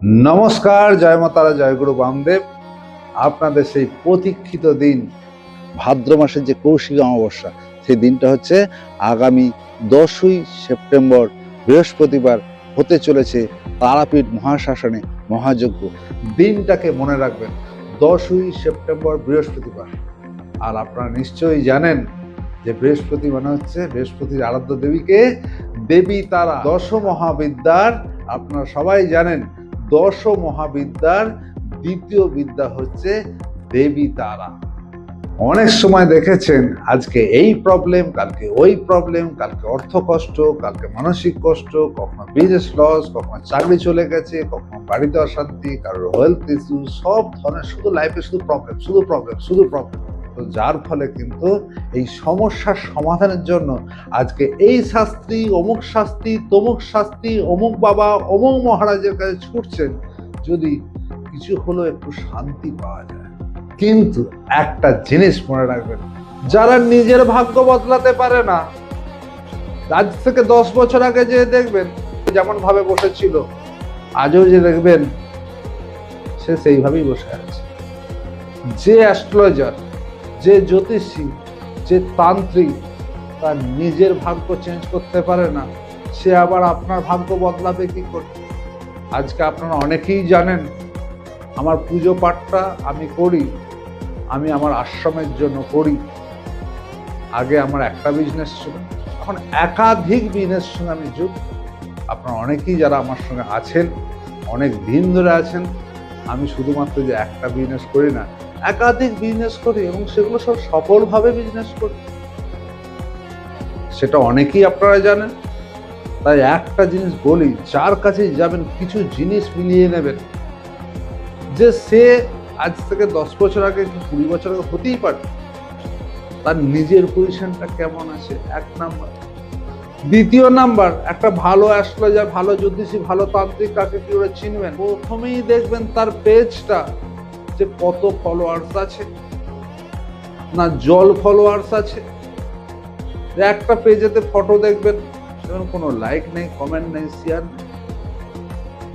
নমস্কার, জয় মা তারা, জয় গুরু বামদেব। আপনাদের সেই প্রতীক্ষিত দিন ভাদ্র মাসের যে কৌশিক অমাবস্যা, সেই দিনটা হচ্ছে আগামী 10ই সেপ্টেম্বর বৃহস্পতিবার হতে চলেছে তারাপীঠ মহাশ্মশানে মহাযজ্ঞ। দিনটাকে মনে রাখবেন, 10ই সেপ্টেম্বর বৃহস্পতিবার। আর আপনারা নিশ্চয়ই জানেন যে বৃহস্পতি মানে হচ্ছে বৃহস্পতির আরাধ্য দেবীকে দেবী তারা। দশ মহাবিদ্যার আপনারা সবাই জানেন, দশ মহাবিদ্যার দ্বিতীয় বিদ্যা হচ্ছে দেবী তারা। অনেক সময় দেখেছেন আজকে এই প্রবলেম, কালকে ওই প্রবলেম, কালকে অর্থ কষ্ট, কালকে মানসিক কষ্ট, কখনো বিজনেস লস, কখনো চাকরি চলে গেছে, কখনো বাড়িতে অশান্তি, কারোর হেলথ ইস্যু, সব ধরনের শুধু লাইফে শুধু প্রবলেম, শুধু প্রবলেম, শুধু প্রবলেম। তো যার ফলে কিন্তু এই সমস্যার সমাধানের জন্য আজকে এই শাস্ত্রী, অমুক শাস্ত্রী, তমুক শাস্ত্রী, অমুক বাবা, অমুক মহারাজের কাছে ছুটছেন যদি কিছু হলো একটু শান্তি পাওয়া যায়। কিন্তু একটা জিনিস মনে রাখবেন, যারা নিজের ভাগ্য বদলাতে পারে না, আজ থেকে 10 বছর আগে যে দেখবেন যেমন ভাবে বসেছিল, আজও যে দেখবেন সে সেইভাবেই বসে আছে। যে অ্যাস্ট্রোলজার, যে জ্যোতিষী, যে তান্ত্রিক তার নিজের ভাগ্য চেঞ্জ করতে পারে না, সে আবার আপনার ভাগ্য বদলাবে কি করে? আজকে আপনারা অনেকেই জানেন আমার পুজো পাঠটা আমি করি, আমি আমার আশ্রমের জন্য করি। আগে আমার একটা বিজনেস ছিল, এখন একাধিক বিজনেস সঙ্গে আমি যুক্ত। আপনারা অনেকেই যারা আমার সঙ্গে আছেন, অনেক দিন ধরে আছেন, আমি শুধুমাত্র যে একটা বিজনেস করি না, একাধিক বিজনেস করি এবং সেগুলো সব সফলভাবে বিজনেস করি, সেটা অনেকেই আপনারা জানেন। তাই একটা জিনিস বলি, যার কাছে যাবেন কিছু জিনিস মিলিয়ে নেবেন, যে সে আজ থেকে 10 বছর আগে কি 20 বছর আগে হতেই পারে, তার নিজের পজিশনটা কেমন আছে, এক নাম্বার। দ্বিতীয় নাম্বার, একটা ভালো অ্যাস্ট্রোলজার, ভালো জ্যোতিষী, ভালো তান্ত্রিক কাকে কি করে চিনবেন? প্রথমেই দেখবেন তার পেজটা যে কত ফলোয়ার্স আছে, না জল ফলোয়ার্স আছে। একটা পেজেতে ফটো দেখবেন কোনো লাইক নেই, কমেন্ট নেই, শেয়ার নেই।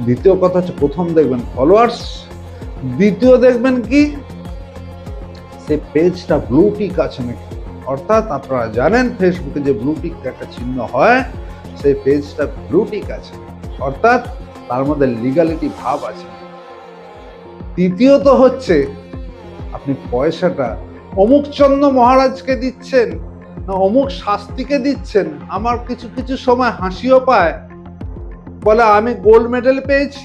দ্বিতীয় কথা হচ্ছে, প্রথম দেখবেন ফলোয়ার্স, দ্বিতীয় দেখবেন কি সেই পেজটা ব্লু টিক আছে নাকি। অর্থাৎ আপনারা জানেন ফেসবুকে যে ব্লু টিক একটা চিহ্ন হয়, সেই পেজটা ব্লু টিক আছে, অর্থাৎ তার মধ্যে লিগালিটি ভাব আছে। তৃতীয়ত হচ্ছে আপনি পয়সাটা অমুক চন্দ্র মহারাজকে দিচ্ছেন না অমুক শাস্ত্রীকে দিচ্ছেন। আমার কিছু কিছু সময় হাসিও পায়, বলে আমি গোল্ড মেডেল পেয়েছি,